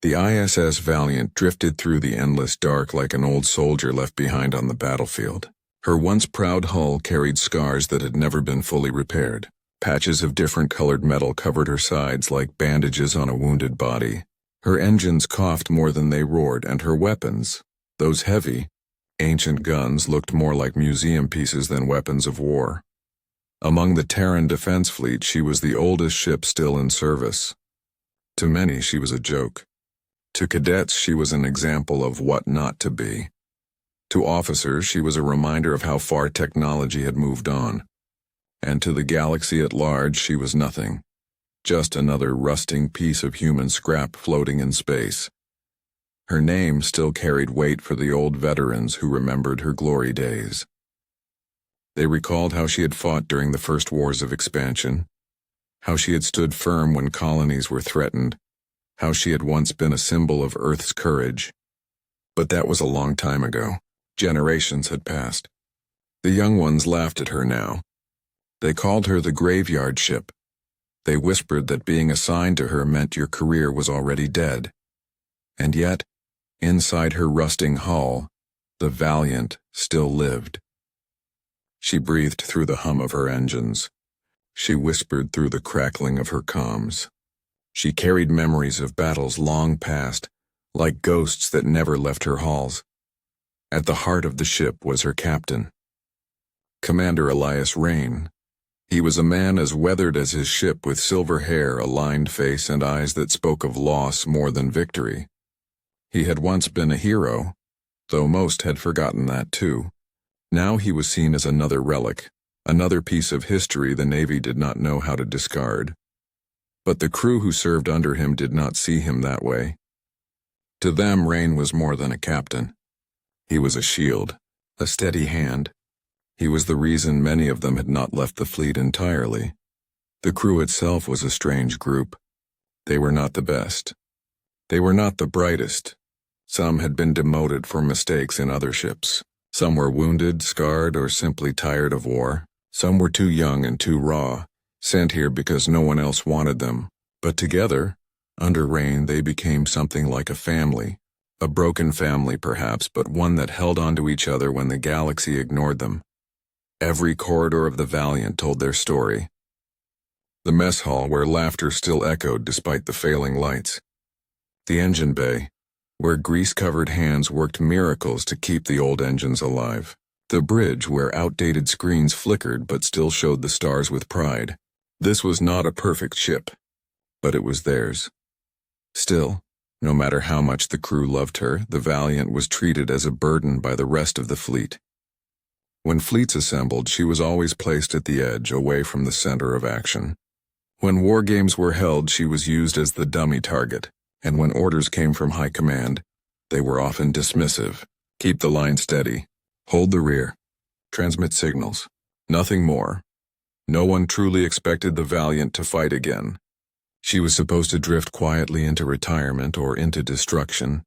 The ISS Valiant drifted through the endless dark like an old soldier left behind on the battlefield. Her once proud hull carried scars that had never been fully repaired. Patches of different colored metal covered her sides like bandages on a wounded body. Her engines coughed more than they roared, and her weapons, those heavy, ancient guns, looked more like museum pieces than weapons of war. Among the Terran defense fleet, she was the oldest ship still in service. To many, she was a joke. To cadets, she was an example of what not to be. To officers, she was a reminder of how far technology had moved on. And to the galaxy at large, she was nothing. Just another rusting piece of human scrap floating in space. Her name still carried weight for the old veterans who remembered her glory days. They recalled how she had fought during the first wars of expansion, how she had stood firm when colonies were threatened, how she had once been a symbol of Earth's courage. But that was a long time ago. Generations had passed. The young ones laughed at her now. They called her the graveyard ship. They whispered that being assigned to her meant your career was already dead. And yet, inside her rusting hull, the Valiant still lived. She breathed through the hum of her engines. She whispered through the crackling of her comms. She carried memories of battles long past, like ghosts that never left her halls. At the heart of the ship was her captain, Commander Elias Rain. He was a man as weathered as his ship, with silver hair, a lined face, and eyes that spoke of loss more than victory. He had once been a hero, though most had forgotten that too. Now he was seen as another relic, another piece of history the Navy did not know how to discard. But the crew who served under him did not see him that way. To them, Rain was more than a captain. He was a shield, a steady hand. He was the reason many of them had not left the fleet entirely. The crew itself was a strange group. They were not the best. They were not the brightest. Some had been demoted for mistakes in other ships. Some were wounded, scarred, or simply tired of war. Some were too young and too raw, sent here because no one else wanted them. But together, under Rain, they became something like a family. A broken family perhaps, but one that held on to each other when the galaxy ignored them. Every corridor of the Valiant told their story. The mess hall, where laughter still echoed despite the failing lights. The engine bay, where grease-covered hands worked miracles to keep the old engines alive. The bridge, where outdated screens flickered but still showed the stars with pride. This was not a perfect ship, but it was theirs. Still, no matter how much the crew loved her, the Valiant was treated as a burden by the rest of the fleet. When fleets assembled, she was always placed at the edge, away from the center of action. When war games were held, she was used as the dummy target, and when orders came from high command, they were often dismissive. Keep the line steady. Hold the rear. Transmit signals. Nothing more. No one truly expected the Valiant to fight again. She was supposed to drift quietly into retirement or into destruction.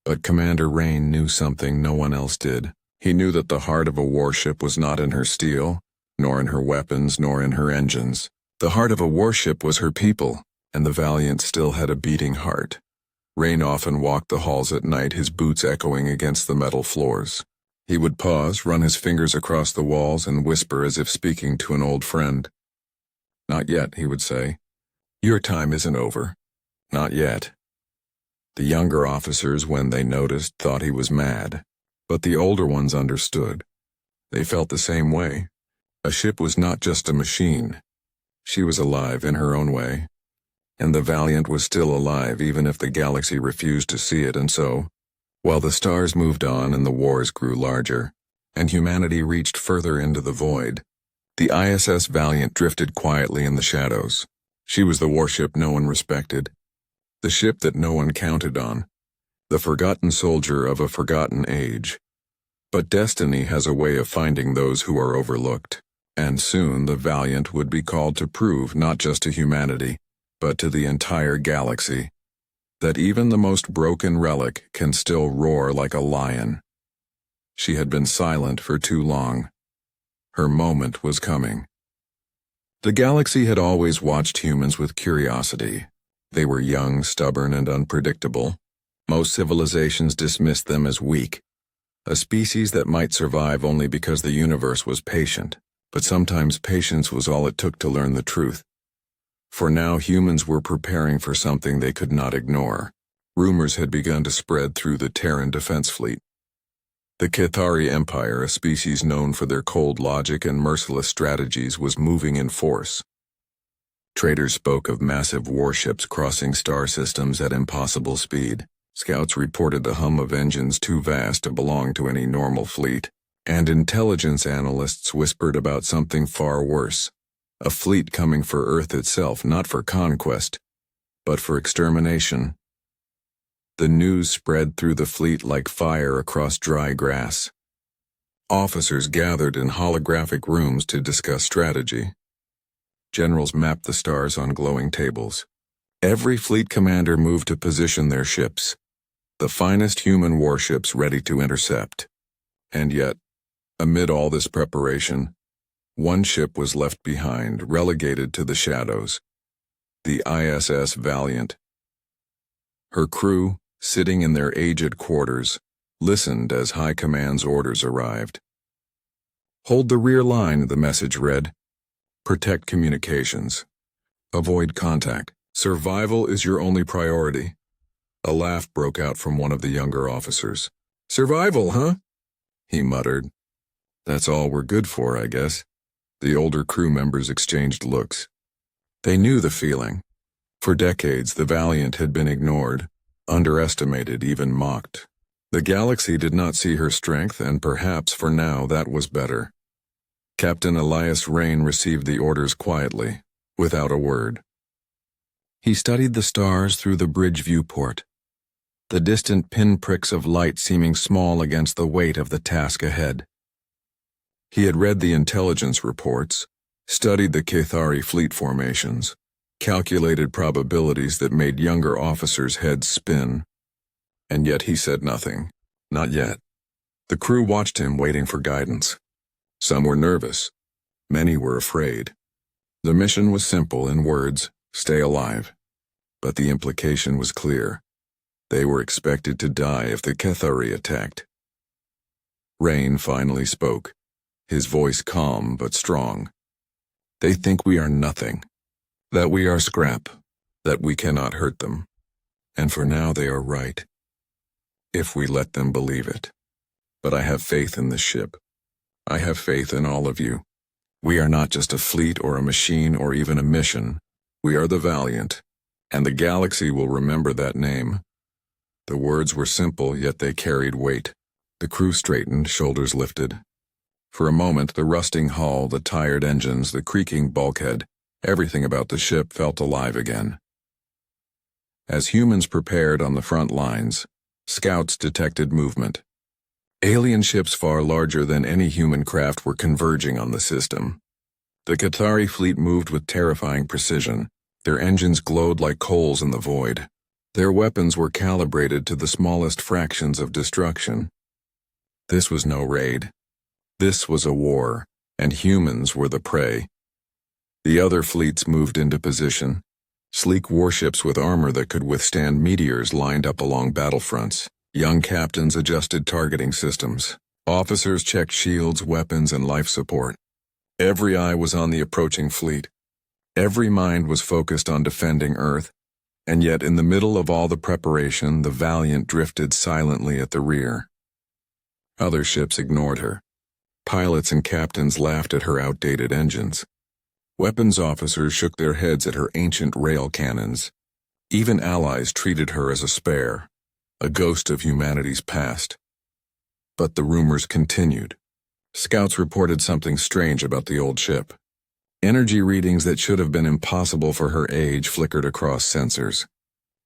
But Commander Rain knew something no one else did. He knew that the heart of a warship was not in her steel, nor in her weapons, nor in her engines. The heart of a warship was her people, and the Valiant still had a beating heart. Rain often walked the halls at night, his boots echoing against the metal floors. He would pause, run his fingers across the walls, and whisper as if speaking to an old friend. "Not yet," he would say. "Your time isn't over. Not yet." The younger officers, when they noticed, thought he was mad. But the older ones understood. They felt the same way. A ship was not just a machine. She was alive in her own way. And the Valiant was still alive even if the galaxy refused to see it, and so, while the stars moved on and the wars grew larger, and humanity reached further into the void, the ISS Valiant drifted quietly in the shadows. She was the warship no one respected, the ship that no one counted on, the forgotten soldier of a forgotten age. But destiny has a way of finding those who are overlooked, and soon the Valiant would be called to prove not just to humanity, but to the entire galaxy, that even the most broken relic can still roar like a lion. She had been silent for too long. Her moment was coming. The galaxy had always watched humans with curiosity. They were young, stubborn, and unpredictable. Most civilizations dismissed them as weak, a species that might survive only because the universe was patient. But sometimes patience was all it took to learn the truth. For now, humans were preparing for something they could not ignore. Rumors had begun to spread through the Terran defense fleet. The Cathari Empire, a species known for their cold logic and merciless strategies, was moving in force. Traders spoke of massive warships crossing star systems at impossible speed. Scouts reported the hum of engines too vast to belong to any normal fleet. And intelligence analysts whispered about something far worse. A fleet coming for Earth itself, not for conquest, but for extermination. The news spread through the fleet like fire across dry grass. Officers gathered in holographic rooms to discuss strategy. Generals mapped the stars on glowing tables. Every fleet commander moved to position their ships, the finest human warships ready to intercept. And yet, amid all this preparation, one ship was left behind, relegated to the shadows. The ISS Valiant. Her crew, sitting in their aged quarters, listened as High Command's orders arrived. "Hold the rear line," the message read. "Protect communications. Avoid contact. Survival is your only priority." A laugh broke out from one of the younger officers. "Survival, huh?" he muttered. "That's all we're good for, I guess." The older crew members exchanged looks. They knew the feeling. For decades, the Valiant had been ignored, underestimated, even mocked. The galaxy did not see her strength, and perhaps for now that was better. Captain Elias Rain received the orders quietly, without a word. He studied the stars through the bridge viewport, the distant pinpricks of light seeming small against the weight of the task ahead. He had read the intelligence reports, studied the Cathari fleet formations, calculated probabilities that made younger officers' heads spin. And yet he said nothing. Not yet. The crew watched him, waiting for guidance. Some were nervous. Many were afraid. The mission was simple in words: stay alive. But the implication was clear. They were expected to die if the Cathari attacked. Rain finally spoke, his voice calm but strong. "They think we are nothing, that we are scrap, that we cannot hurt them. And for now they are right, if we let them believe it. But I have faith in the ship. I have faith in all of you. We are not just a fleet or a machine or even a mission. We are the Valiant, and the galaxy will remember that name." The words were simple, yet they carried weight. The crew straightened, shoulders lifted. For a moment, the rusting hull, the tired engines, the creaking bulkhead, everything about the ship felt alive again. As humans prepared on the front lines, scouts detected movement. Alien ships far larger than any human craft were converging on the system. The Cathari fleet moved with terrifying precision. Their engines glowed like coals in the void. Their weapons were calibrated to the smallest fractions of destruction. This was no raid. This was a war, and humans were the prey. The other fleets moved into position. Sleek warships with armor that could withstand meteors lined up along battlefronts. Young captains adjusted targeting systems. Officers checked shields, weapons, and life support. Every eye was on the approaching fleet. Every mind was focused on defending Earth. And yet, in the middle of all the preparation, the Valiant drifted silently at the rear. Other ships ignored her. Pilots and captains laughed at her outdated engines. Weapons officers shook their heads at her ancient rail cannons. Even allies treated her as a spare, a ghost of humanity's past. But the rumors continued. Scouts reported something strange about the old ship. Energy readings that should have been impossible for her age flickered across sensors.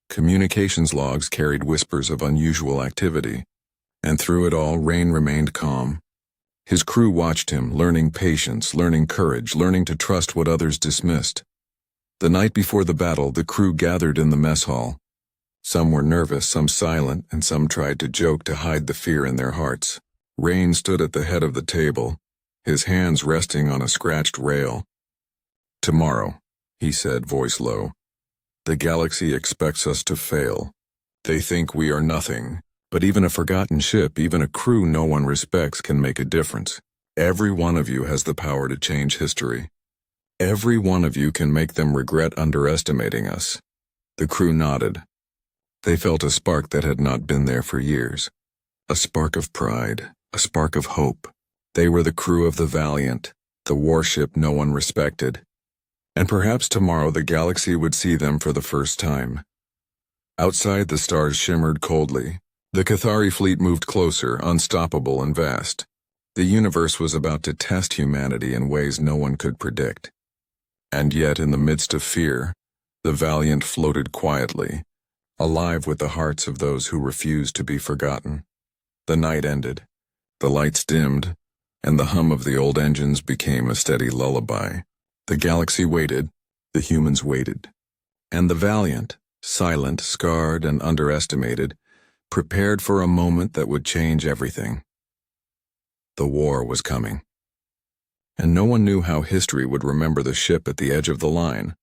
Communications logs carried whispers of unusual activity. And through it all, Rain remained calm. His crew watched him, learning patience, learning courage, learning to trust what others dismissed. The night before the battle, the crew gathered in the mess hall. Some were nervous, some silent, and some tried to joke to hide the fear in their hearts. Rain stood at the head of the table, his hands resting on a scratched rail. "Tomorrow," he said, voice low. The galaxy expects us to fail. They think we are nothing, but even a forgotten ship, even a crew no one respects can make a difference. Every one of you has the power to change history. Every one of you can make them regret underestimating us." The crew nodded. They felt a spark that had not been there for years. A spark of pride, a spark of hope. They were the crew of the Valiant, the warship no one respected. And perhaps tomorrow the galaxy would see them for the first time. Outside, the stars shimmered coldly. The Cathari fleet moved closer, unstoppable and vast. The universe was about to test humanity in ways no one could predict. And yet, in the midst of fear, the Valiant floated quietly, alive with the hearts of those who refused to be forgotten. The night ended. The lights dimmed, and the hum of the old engines became a steady lullaby. The galaxy waited, the humans waited. And the Valiant, silent, scarred, and underestimated, prepared for a moment that would change everything. The war was coming. And no one knew how history would remember the ship at the edge of the line.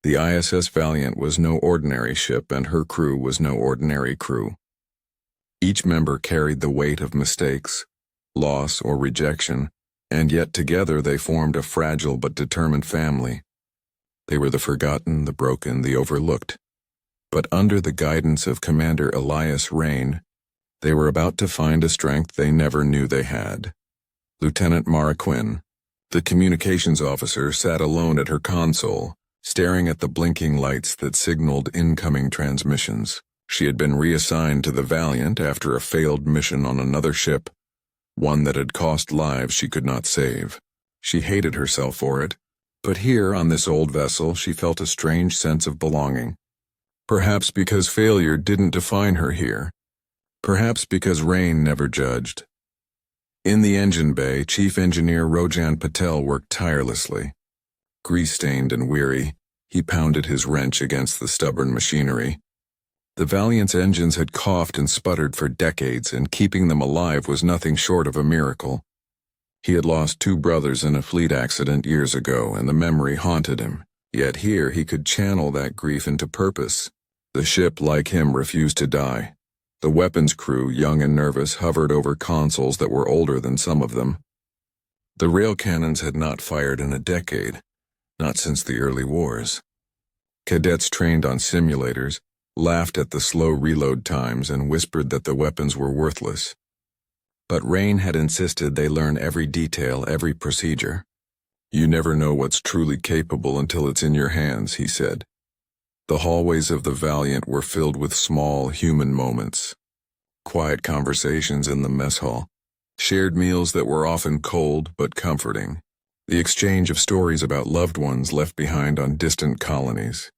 The ISS Valiant was no ordinary ship, and her crew was no ordinary crew. Each member carried the weight of mistakes, loss, or rejection, and yet together they formed a fragile but determined family. They were the forgotten, the broken, the overlooked. But under the guidance of Commander Elias Rain, they were about to find a strength they never knew they had. Lieutenant Mara Quinn, the communications officer, sat alone at her console, staring at the blinking lights that signaled incoming transmissions. She had been reassigned to the Valiant after a failed mission on another ship, one that had cost lives she could not save. She hated herself for it, but here on this old vessel she felt a strange sense of belonging. Perhaps because failure didn't define her here. Perhaps because Rain never judged. In the engine bay, Chief Engineer Rojan Patel worked tirelessly. Grease-stained and weary, he pounded his wrench against the stubborn machinery. The Valiant's engines had coughed and sputtered for decades, and keeping them alive was nothing short of a miracle. He had lost 2 brothers in a fleet accident years ago, and the memory haunted him. Yet here he could channel that grief into purpose. The ship, like him, refused to die. The weapons crew, young and nervous, hovered over consoles that were older than some of them. The rail cannons had not fired in a decade, not since the early wars. Cadets trained on simulators laughed at the slow reload times and whispered that the weapons were worthless. But Rain had insisted they learn every detail, every procedure. "You never know what's truly capable until it's in your hands," he said. The hallways of the Valiant were filled with small human moments. Quiet conversations in the mess hall. Shared meals that were often cold but comforting. The exchange of stories about loved ones left behind on distant colonies.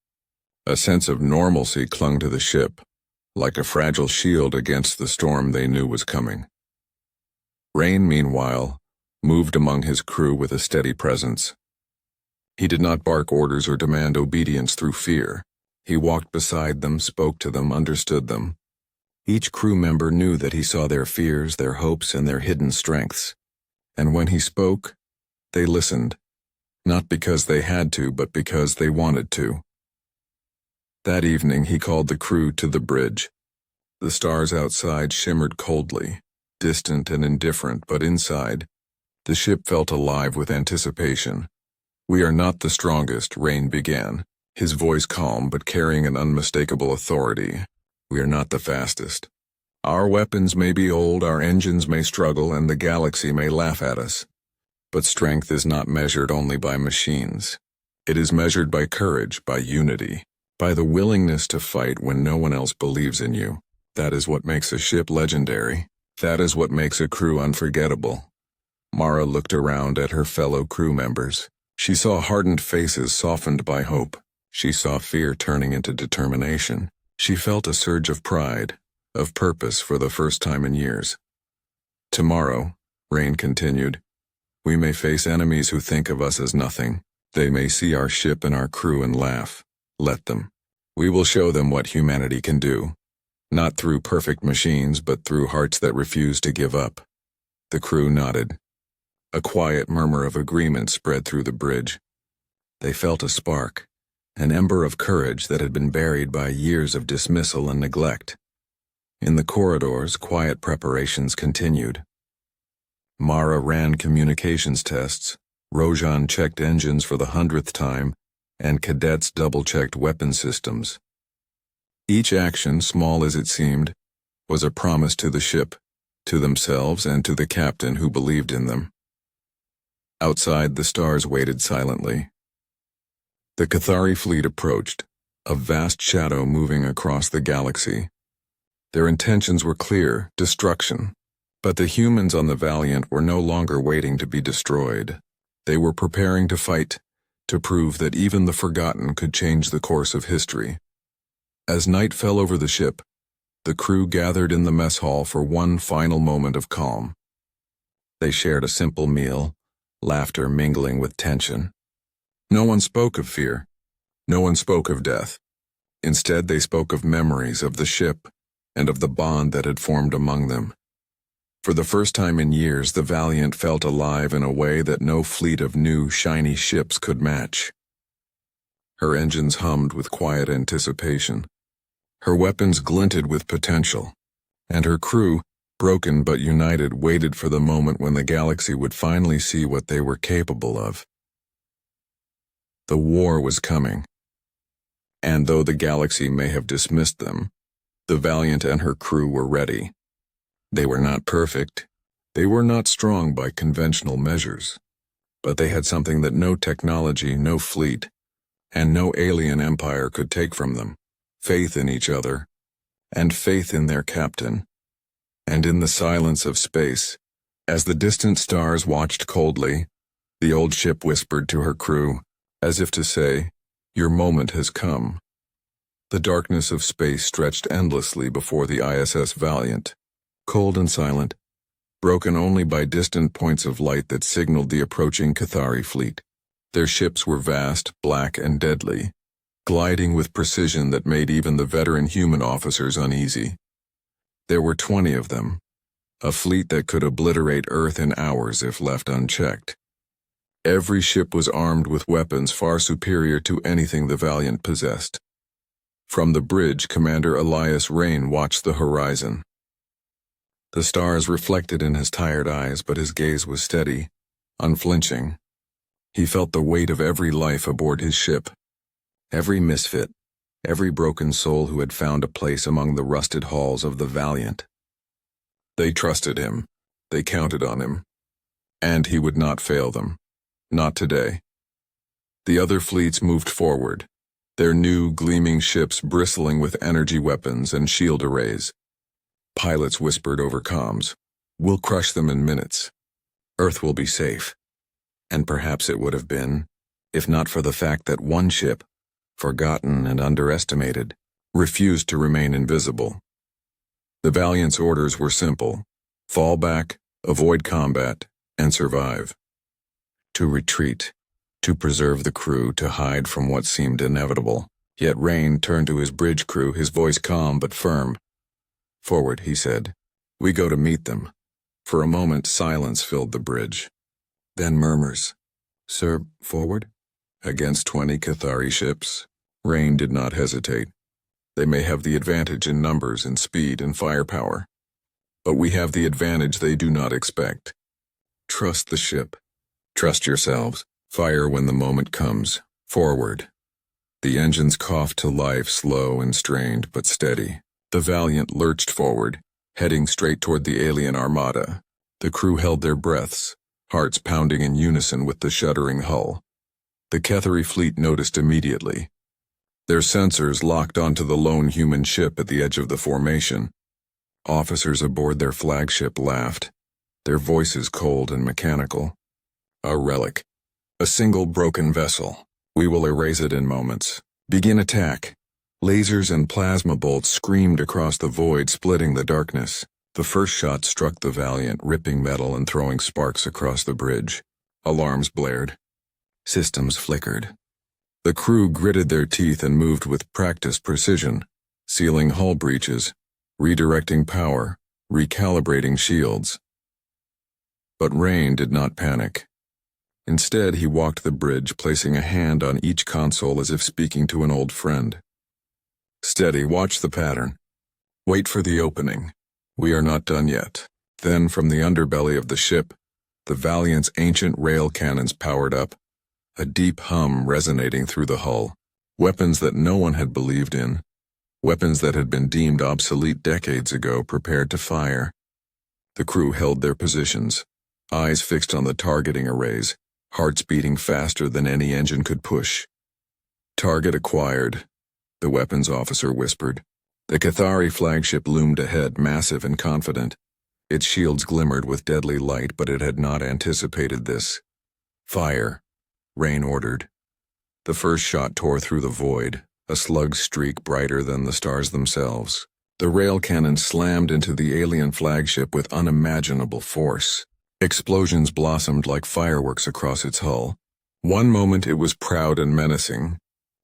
A sense of normalcy clung to the ship, like a fragile shield against the storm they knew was coming. Rain, meanwhile, moved among his crew with a steady presence. He did not bark orders or demand obedience through fear. He walked beside them, spoke to them, understood them. Each crew member knew that he saw their fears, their hopes, and their hidden strengths. And when he spoke, they listened, not because they had to, but because they wanted to. That evening he called the crew to the bridge. The stars outside shimmered coldly, distant and indifferent, but inside, the ship felt alive with anticipation. "We are not the strongest," Rain began, his voice calm but carrying an unmistakable authority. "We are not the fastest. Our weapons may be old, our engines may struggle, and the galaxy may laugh at us. But strength is not measured only by machines. It is measured by courage, by unity, by the willingness to fight when no one else believes in you. That is what makes a ship legendary. That is what makes a crew unforgettable." Mara looked around at her fellow crew members. She saw hardened faces softened by hope. She saw fear turning into determination. She felt a surge of pride, of purpose for the first time in years. "Tomorrow," Rain continued, "we may face enemies who think of us as nothing. They may see our ship and our crew and laugh. Let them. We will show them what humanity can do. Not through perfect machines, but through hearts that refuse to give up." The crew nodded. A quiet murmur of agreement spread through the bridge. They felt a spark, an ember of courage that had been buried by years of dismissal and neglect. In the corridors, quiet preparations continued. Mara ran communications tests, Rojan checked engines for the 100th time, and cadets double-checked weapon systems. Each action, small as it seemed, was a promise to the ship, to themselves, and to the captain who believed in them. Outside, the stars waited silently. The Cathari fleet approached, a vast shadow moving across the galaxy. Their intentions were clear, destruction. But the humans on the Valiant were no longer waiting to be destroyed. They were preparing to fight, to prove that even the forgotten could change the course of history. As night fell over the ship, the crew gathered in the mess hall for one final moment of calm. They shared a simple meal, laughter mingling with tension. No one spoke of fear. No one spoke of death. Instead, they spoke of memories of the ship and of the bond that had formed among them. For the first time in years, the Valiant felt alive in a way that no fleet of new, shiny ships could match. Her engines hummed with quiet anticipation. Her weapons glinted with potential. And her crew, broken but united, waited for the moment when the galaxy would finally see what they were capable of. The war was coming. And though the galaxy may have dismissed them, the Valiant and her crew were ready. They were not perfect. They were not strong by conventional measures. But they had something that no technology, no fleet, and no alien empire could take from them: faith in each other, and faith in their captain. And in the silence of space, as the distant stars watched coldly, the old ship whispered to her crew, as if to say, "Your moment has come." The darkness of space stretched endlessly before the ISS Valiant, cold and silent, broken only by distant points of light that signaled the approaching Cathari fleet. Their ships were vast, black, and deadly, gliding with precision that made even the veteran human officers uneasy. There were 20 of them, a fleet that could obliterate Earth in hours if left unchecked. Every ship was armed with weapons far superior to anything the Valiant possessed. From the bridge, Commander Elias Rain watched the horizon. The stars reflected in his tired eyes, but his gaze was steady, unflinching. He felt the weight of every life aboard his ship, every misfit, every broken soul who had found a place among the rusted halls of the Valiant. They trusted him, they counted on him, and he would not fail them. Not today. The other fleets moved forward, their new, gleaming ships bristling with energy weapons and shield arrays. Pilots whispered over comms, "We'll crush them in minutes. Earth will be safe." And perhaps it would have been, if not for the fact that one ship, forgotten and underestimated, refused to remain invisible. The Valiant's orders were simple: fall back, avoid combat, and survive. To retreat, to preserve the crew, to hide from what seemed inevitable. Yet Rain turned to his bridge crew, his voice calm but firm. "Forward," he said. "We go to meet them." For a moment, silence filled the bridge. Then murmurs. "Sir, forward?" Against 20 Cathari ships, Rain did not hesitate. They may have the advantage in numbers and speed and firepower, but we have the advantage they do not expect. Trust the ship. Trust yourselves. Fire when the moment comes. Forward. The engines coughed to life, slow and strained, but steady. The Valiant lurched forward, heading straight toward the alien armada. The crew held their breaths, hearts pounding in unison with the shuddering hull. The Cathari fleet noticed immediately. Their sensors locked onto the lone human ship at the edge of the formation. Officers aboard their flagship laughed, their voices cold and mechanical. "A relic. A single broken vessel. We will erase it in moments. Begin attack." Lasers and plasma bolts screamed across the void, splitting the darkness. The first shot struck the Valiant, ripping metal and throwing sparks across the bridge. Alarms blared. Systems flickered. The crew gritted their teeth and moved with practiced precision, sealing hull breaches, redirecting power, recalibrating shields. But Rain did not panic. Instead, he walked the bridge, placing a hand on each console as if speaking to an old friend. "Steady, watch the pattern. Wait for the opening. We are not done yet." Then, from the underbelly of the ship, the Valiant's ancient rail cannons powered up, a deep hum resonating through the hull. Weapons that no one had believed in, weapons that had been deemed obsolete decades ago, prepared to fire. The crew held their positions, eyes fixed on the targeting arrays, hearts beating faster than any engine could push. "Target acquired," the weapons officer whispered. The Cathari flagship loomed ahead, massive and confident. Its shields glimmered with deadly light, but it had not anticipated this. "Fire," Rain ordered. The first shot tore through the void, a slug streak brighter than the stars themselves. The rail cannon slammed into the alien flagship with unimaginable force. Explosions blossomed like fireworks across its hull. One moment it was proud and menacing.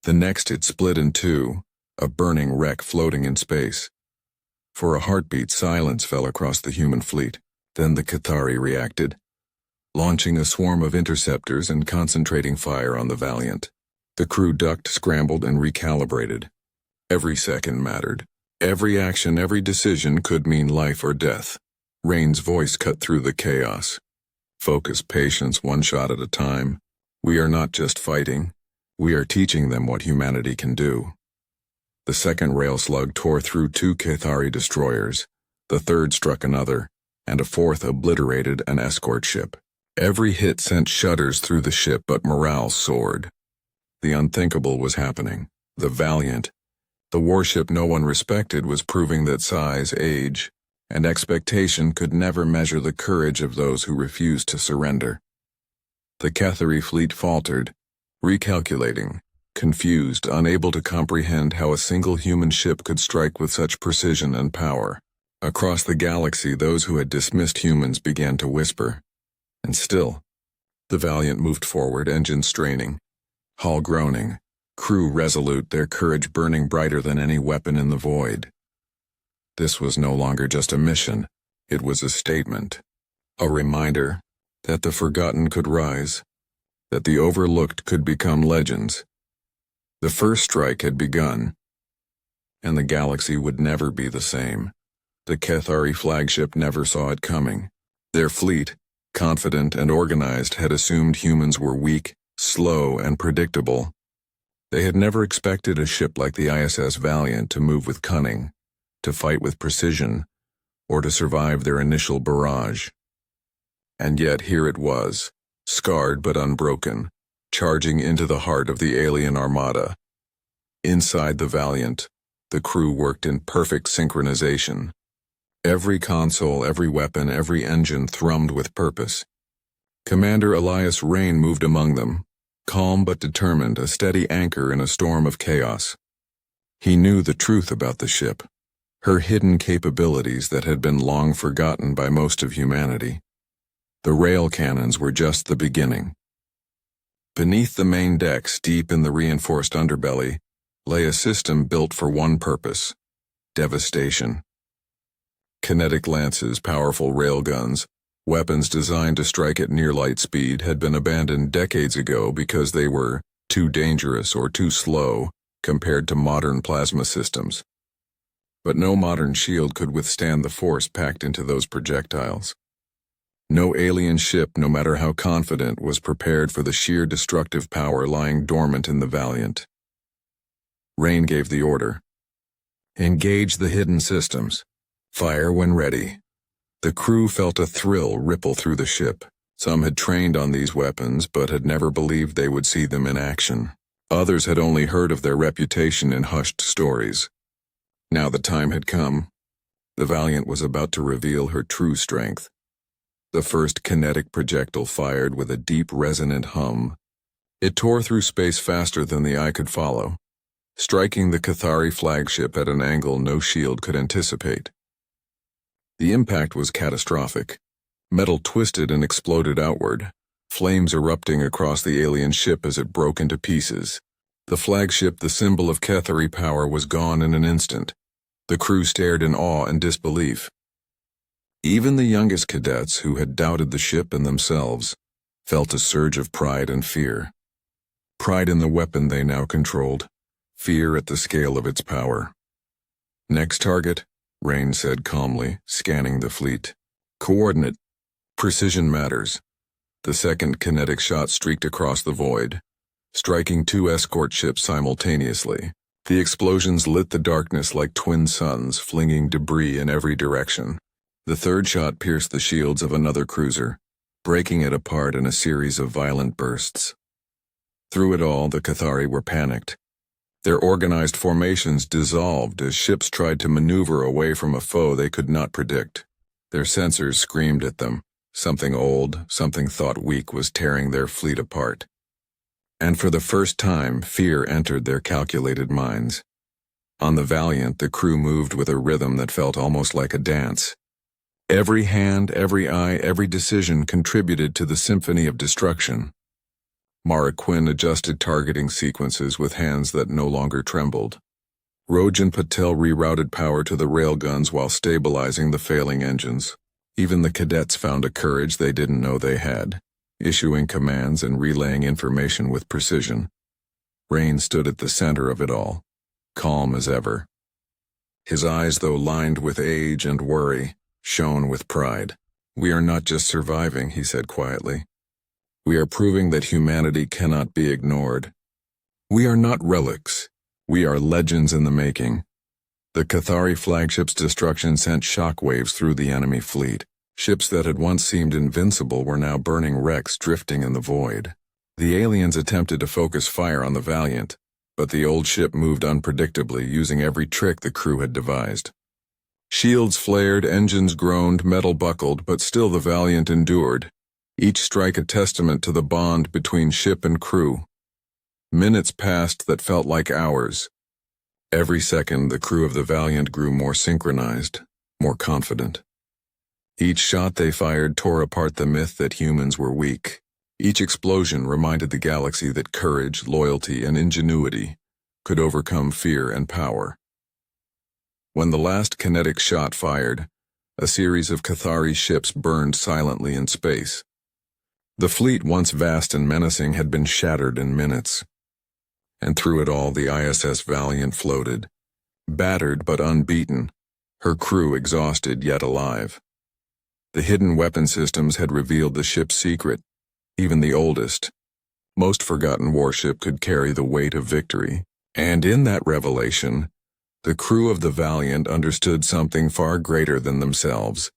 The next it split in two, a burning wreck floating in space. For a heartbeat, silence fell across the human fleet. Then the Cathari reacted, launching a swarm of interceptors and concentrating fire on the Valiant. The crew ducked, scrambled, and recalibrated. Every second mattered. Every action, every decision could mean life or death. Rain's voice cut through the chaos. "Focus, patience, one shot at a time. We are not just fighting. We are teaching them what humanity can do." The second rail slug tore through two Cathari destroyers. The third struck another, and a fourth obliterated an escort ship. Every hit sent shudders through the ship, but morale soared. The unthinkable was happening. The Valiant, the warship no one respected, was proving that size, age, and expectation could never measure the courage of those who refused to surrender. The Cathari fleet faltered, recalculating, confused, unable to comprehend how a single human ship could strike with such precision and power. Across the galaxy, those who had dismissed humans began to whisper. And still, the Valiant moved forward, engines straining, hull groaning, crew resolute, their courage burning brighter than any weapon in the void. This was no longer just a mission, it was a statement. A reminder that the forgotten could rise, that the overlooked could become legends. The first strike had begun, and the galaxy would never be the same. The Cathari flagship never saw it coming. Their fleet, confident and organized, had assumed humans were weak, slow, and predictable. They had never expected a ship like the ISS Valiant to move with cunning, to fight with precision, or to survive their initial barrage. And yet here it was, scarred but unbroken, charging into the heart of the alien armada. Inside the Valiant, the crew worked in perfect synchronization. Every console, every weapon, every engine thrummed with purpose. Commander Elias Rain moved among them, calm but determined, a steady anchor in a storm of chaos. He knew the truth about the ship, her hidden capabilities that had been long forgotten by most of humanity. The rail cannons were just the beginning. Beneath the main decks, deep in the reinforced underbelly, lay a system built for one purpose: devastation. Kinetic lances, powerful railguns, weapons designed to strike at near light speed had been abandoned decades ago because they were too dangerous or too slow compared to modern plasma systems. But no modern shield could withstand the force packed into those projectiles. No alien ship, no matter how confident, was prepared for the sheer destructive power lying dormant in the Valiant. Rain gave the order. "Engage the hidden systems. Fire when ready." The crew felt a thrill ripple through the ship. Some had trained on these weapons, but had never believed they would see them in action. Others had only heard of their reputation in hushed stories. Now the time had come. The Valiant was about to reveal her true strength. The first kinetic projectile fired with a deep, resonant hum. It tore through space faster than the eye could follow, striking the Cathari flagship at an angle no shield could anticipate. The impact was catastrophic. Metal twisted and exploded outward, flames erupting across the alien ship as it broke into pieces. The flagship, the symbol of Cathari power, was gone in an instant. The crew stared in awe and disbelief. Even the youngest cadets, who had doubted the ship and themselves, felt a surge of pride and fear. Pride in the weapon they now controlled, fear at the scale of its power. "Next target," Rain said calmly, scanning the fleet. "Coordinate. Precision matters." The second kinetic shot streaked across the void, striking two escort ships simultaneously. The explosions lit the darkness like twin suns, flinging debris in every direction. The third shot pierced the shields of another cruiser, breaking it apart in a series of violent bursts. Through it all, the Cathari were panicked. Their organized formations dissolved as ships tried to maneuver away from a foe they could not predict. Their sensors screamed at them. Something old, something thought weak was tearing their fleet apart. And for the first time, fear entered their calculated minds. On the Valiant, the crew moved with a rhythm that felt almost like a dance. Every hand, every eye, every decision contributed to the symphony of destruction. Mara Quinn adjusted targeting sequences with hands that no longer trembled. Rojan Patel rerouted power to the railguns while stabilizing the failing engines. Even the cadets found a courage they didn't know they had, issuing commands and relaying information with precision. Rain stood at the center of it all, calm as ever. His eyes, though lined with age and worry, shone with pride. "We are not just surviving," he said quietly. "We are proving that humanity cannot be ignored. We are not relics. We are legends in the making." The Cathari flagship's destruction sent shockwaves through the enemy fleet. Ships that had once seemed invincible were now burning wrecks drifting in the void. The aliens attempted to focus fire on the Valiant, but the old ship moved unpredictably, using every trick the crew had devised. Shields flared, engines groaned, metal buckled, but still the Valiant endured, each strike a testament to the bond between ship and crew. Minutes passed that felt like hours. Every second, the crew of the Valiant grew more synchronized, more confident. Each shot they fired tore apart the myth that humans were weak. Each explosion reminded the galaxy that courage, loyalty, and ingenuity could overcome fear and power. When the last kinetic shot fired, a series of Cathari ships burned silently in space. The fleet, once vast and menacing, had been shattered in minutes. And through it all, the ISS Valiant floated, battered but unbeaten, her crew exhausted yet alive. The hidden weapon systems had revealed the ship's secret. Even the oldest, most forgotten warship could carry the weight of victory. And in that revelation, the crew of the Valiant understood something far greater than themselves.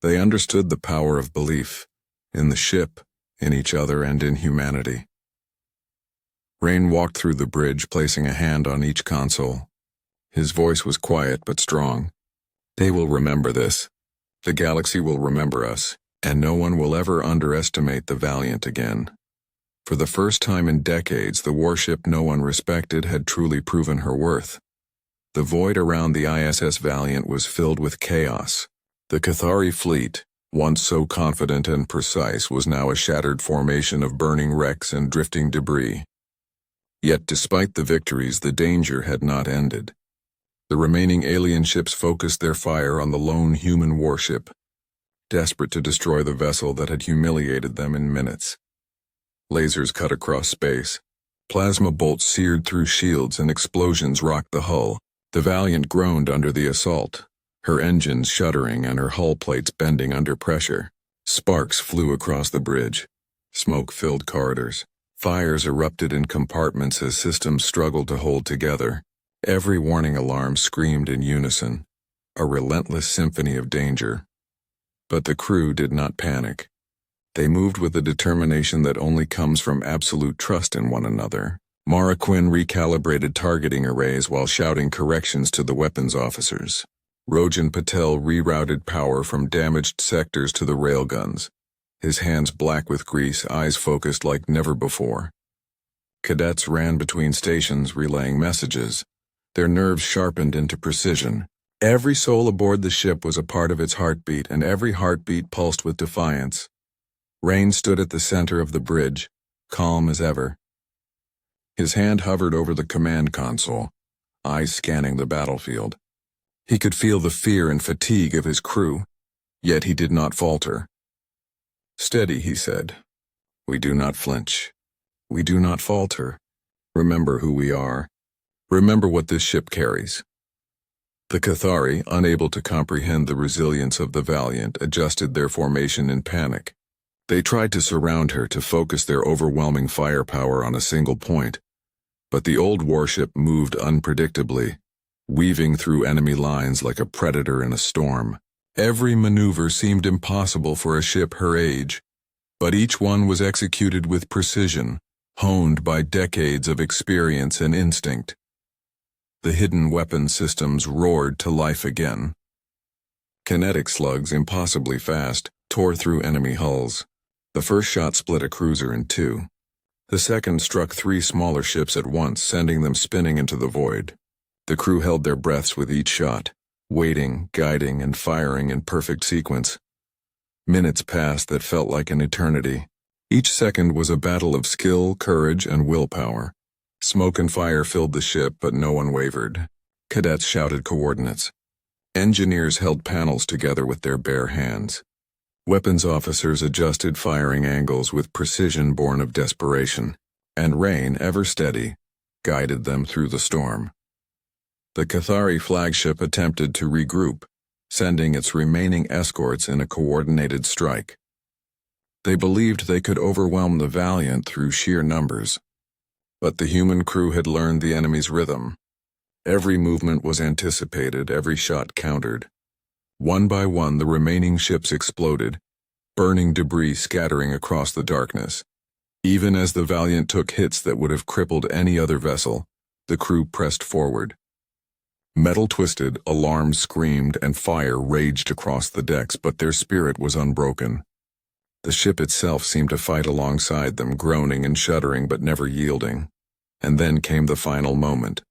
They understood the power of belief, in the ship, in each other, and in humanity. Rain walked through the bridge, placing a hand on each console. His voice was quiet but strong. "They will remember this. The galaxy will remember us, and no one will ever underestimate the Valiant again." For the first time in decades, the warship no one respected had truly proven her worth. The void around the ISS Valiant was filled with chaos. The Cathari fleet, once so confident and precise, was now a shattered formation of burning wrecks and drifting debris. Yet despite the victories, the danger had not ended. The remaining alien ships focused their fire on the lone human warship, desperate to destroy the vessel that had humiliated them in minutes. Lasers cut across space. Plasma bolts seared through shields and explosions rocked the hull. The Valiant groaned under the assault, her engines shuddering and her hull plates bending under pressure. Sparks flew across the bridge. Smoke filled corridors. Fires erupted in compartments as systems struggled to hold together. Every warning alarm screamed in unison, a relentless symphony of danger. But the crew did not panic. They moved with a determination that only comes from absolute trust in one another. Mara Quinn recalibrated targeting arrays while shouting corrections to the weapons officers. Rojan Patel rerouted power from damaged sectors to the railguns, his hands black with grease, eyes focused like never before. Cadets ran between stations relaying messages, their nerves sharpened into precision. Every soul aboard the ship was a part of its heartbeat, and every heartbeat pulsed with defiance. Rain stood at the center of the bridge, calm as ever. His hand hovered over the command console, eyes scanning the battlefield. He could feel the fear and fatigue of his crew, yet he did not falter. "Steady," he said. We do not flinch. We do not falter. Remember who we are. Remember what this ship carries. The Cathari, unable to comprehend the resilience of the Valiant, adjusted their formation in panic. They tried to surround her to focus their overwhelming firepower on a single point, but the old warship moved unpredictably, weaving through enemy lines like a predator in a storm. Every maneuver seemed impossible for a ship her age, but each one was executed with precision, honed by decades of experience and instinct. The hidden weapon systems roared to life again. Kinetic slugs, impossibly fast, tore through enemy hulls. The first shot split a cruiser in two. The second struck three smaller ships at once, sending them spinning into the void. The crew held their breaths with each shot, waiting, guiding, and firing in perfect sequence. Minutes passed that felt like an eternity. Each second was a battle of skill, courage, and willpower. Smoke and fire filled the ship, but no one wavered. Cadets shouted coordinates. Engineers held panels together with their bare hands. Weapons officers adjusted firing angles with precision born of desperation, and rain, ever steady, guided them through the storm. The Cathari flagship attempted to regroup, sending its remaining escorts in a coordinated strike. They believed they could overwhelm the Valiant through sheer numbers. But the human crew had learned the enemy's rhythm. Every movement was anticipated, every shot countered. One by one, the remaining ships exploded, burning debris scattering across the darkness. Even as the Valiant took hits that would have crippled any other vessel, the crew pressed forward. Metal twisted, alarms screamed, and fire raged across the decks, but their spirit was unbroken. The ship itself seemed to fight alongside them, groaning and shuddering but never yielding. And then came the final moment.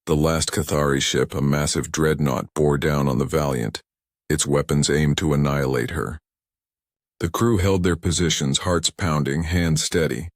The last Cathari ship, a massive dreadnought, bore down on the Valiant, its weapons aimed to annihilate her. The crew held their positions, hearts pounding, hands steady.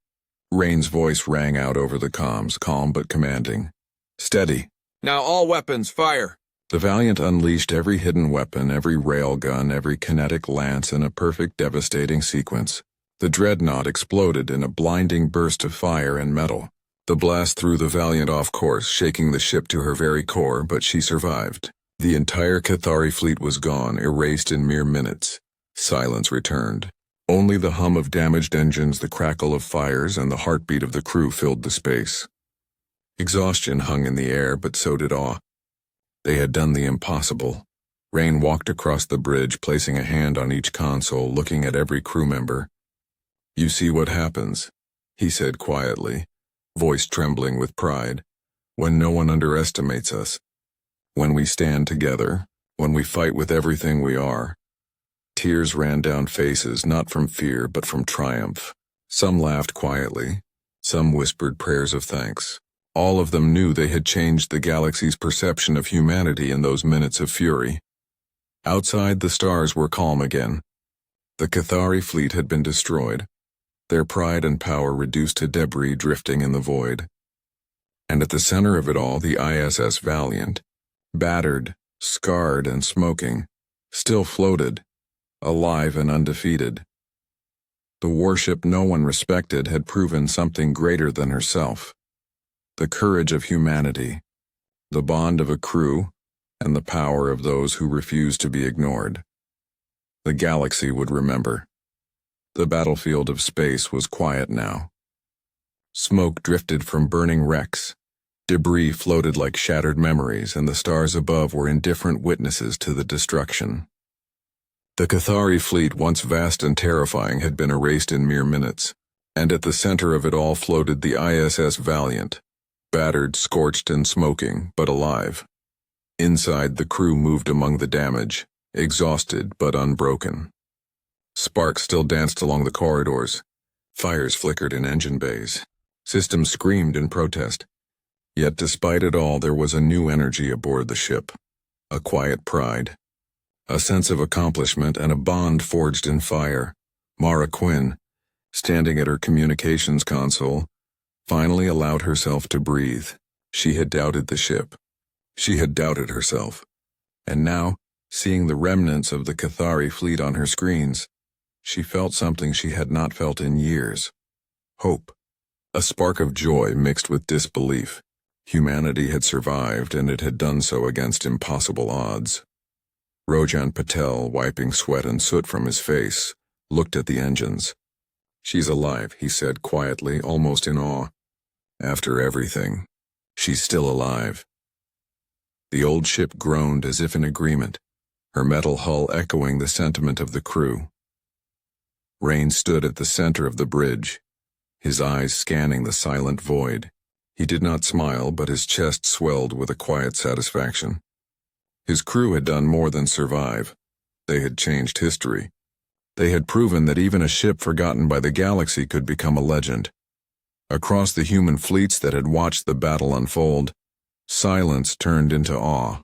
Rain's voice rang out over the comms, calm but commanding. "Steady. Now all weapons, fire!" The Valiant unleashed every hidden weapon, every railgun, every kinetic lance in a perfect, devastating sequence. The dreadnought exploded in a blinding burst of fire and metal. The blast threw the Valiant off course, shaking the ship to her very core, but she survived. The entire Cathari fleet was gone, erased in mere minutes. Silence returned. Only the hum of damaged engines, the crackle of fires, and the heartbeat of the crew filled the space. Exhaustion hung in the air, but so did awe. They had done the impossible. Rain walked across the bridge, placing a hand on each console, looking at every crew member. "You see what happens," he said quietly, voice trembling with pride, "when no one underestimates us. When we stand together, when we fight with everything we are." Tears ran down faces, not from fear, but from triumph. Some laughed quietly. Some whispered prayers of thanks. All of them knew they had changed the galaxy's perception of humanity in those minutes of fury. Outside, the stars were calm again. The Cathari fleet had been destroyed, their pride and power reduced to debris drifting in the void. And at the center of it all, the ISS Valiant, battered, scarred, and smoking, still floated, alive and undefeated. The warship no one respected had proven something greater than herself. The courage of humanity, the bond of a crew, and the power of those who refused to be ignored. The galaxy would remember. The battlefield of space was quiet now. Smoke drifted from burning wrecks. Debris floated like shattered memories, and the stars above were indifferent witnesses to the destruction. The Cathari fleet, once vast and terrifying, had been erased in mere minutes, and at the center of it all floated the ISS Valiant, battered, scorched, and smoking, but alive. Inside, the crew moved among the damage, exhausted but unbroken. Sparks still danced along the corridors. Fires flickered in engine bays. Systems screamed in protest. Yet despite it all, there was a new energy aboard the ship. A quiet pride. A sense of accomplishment and a bond forged in fire. Mara Quinn, standing at her communications console, finally allowed herself to breathe. She had doubted the ship. She had doubted herself. And now, seeing the remnants of the Cathari fleet on her screens, She felt something she had not felt in years. Hope. A spark of joy mixed with disbelief. Humanity had survived, and it had done so against impossible odds. Rojan Patel, wiping sweat and soot from his face, looked at the engines. "She's alive," he said quietly, almost in awe. "After everything, she's still alive." The old ship groaned as if in agreement, her metal hull echoing the sentiment of the crew. Rain stood at the center of the bridge, his eyes scanning the silent void. He did not smile, but his chest swelled with a quiet satisfaction. His crew had done more than survive. They had changed history. They had proven that even a ship forgotten by the galaxy could become a legend. Across the human fleets that had watched the battle unfold, silence turned into awe.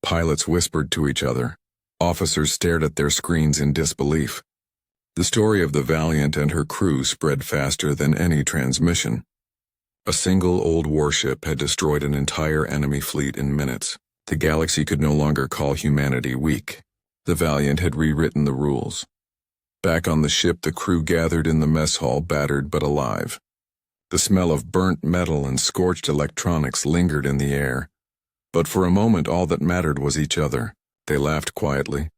Pilots whispered to each other. Officers stared at their screens in disbelief. The story of the Valiant and her crew spread faster than any transmission. A single old warship had destroyed an entire enemy fleet in minutes. The galaxy could no longer call humanity weak. The Valiant had rewritten the rules. Back on the ship, the crew gathered in the mess hall, battered but alive. The smell of burnt metal and scorched electronics lingered in the air. But for a moment, all that mattered was each other. They laughed quietly,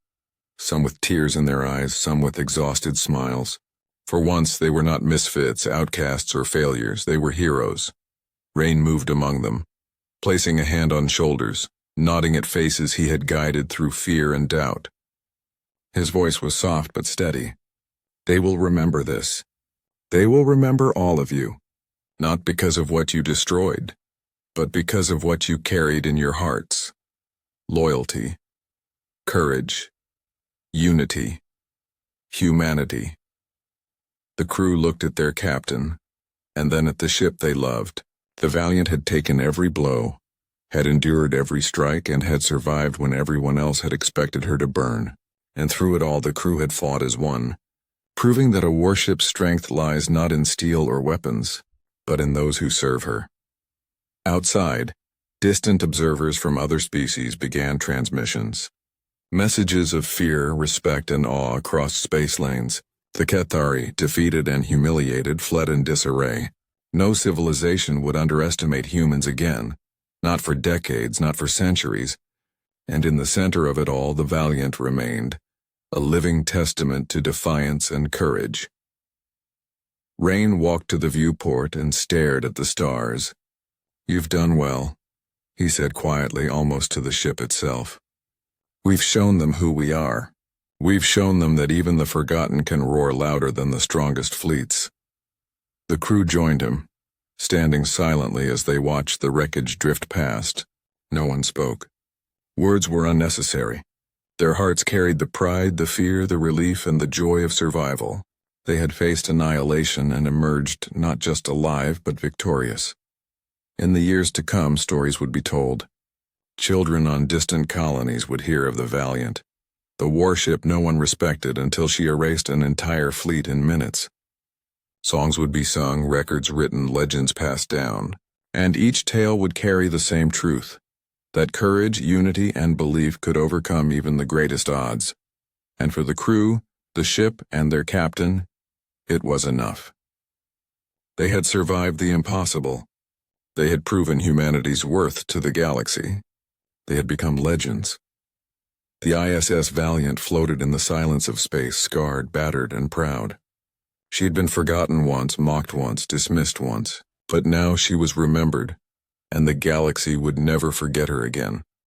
some with tears in their eyes, some with exhausted smiles. For once, they were not misfits, outcasts, or failures. They were heroes. Rain moved among them, placing a hand on shoulders, nodding at faces he had guided through fear and doubt. His voice was soft but steady. "They will remember this. They will remember all of you, not because of what you destroyed, but because of what you carried in your hearts. Loyalty, courage, unity, humanity." The crew looked at their captain, and then at the ship they loved. The Valiant had taken every blow, had endured every strike, and had survived when everyone else had expected her to burn. And through it all, the crew had fought as one, proving that a warship's strength lies not in steel or weapons, but in those who serve her. Outside, distant observers from other species began transmissions. Messages of fear, respect, and awe crossed space lanes. The Cathari, defeated and humiliated, fled in disarray. No civilization would underestimate humans again, not for decades, not for centuries. And in the center of it all, the Valiant remained, a living testament to defiance and courage. Rain walked to the viewport and stared at the stars. "You've done well," he said quietly, almost to the ship itself. "We've shown them who we are. We've shown them that even the forgotten can roar louder than the strongest fleets." The crew joined him, standing silently as they watched the wreckage drift past. No one spoke. Words were unnecessary. Their hearts carried the pride, the fear, the relief, and the joy of survival. They had faced annihilation and emerged not just alive but victorious. In the years to come, stories would be told. Children on distant colonies would hear of the Valiant, the warship no one respected until she erased an entire fleet in minutes. Songs would be sung, records written, legends passed down, and each tale would carry the same truth, that courage, unity, and belief could overcome even the greatest odds. And for the crew, the ship, and their captain, it was enough. They had survived the impossible. They had proven humanity's worth to the galaxy. They had become legends. The ISS Valiant floated in the silence of space, scarred, battered, and proud. She had been forgotten once, mocked once, dismissed once, but now she was remembered, and the galaxy would never forget her again.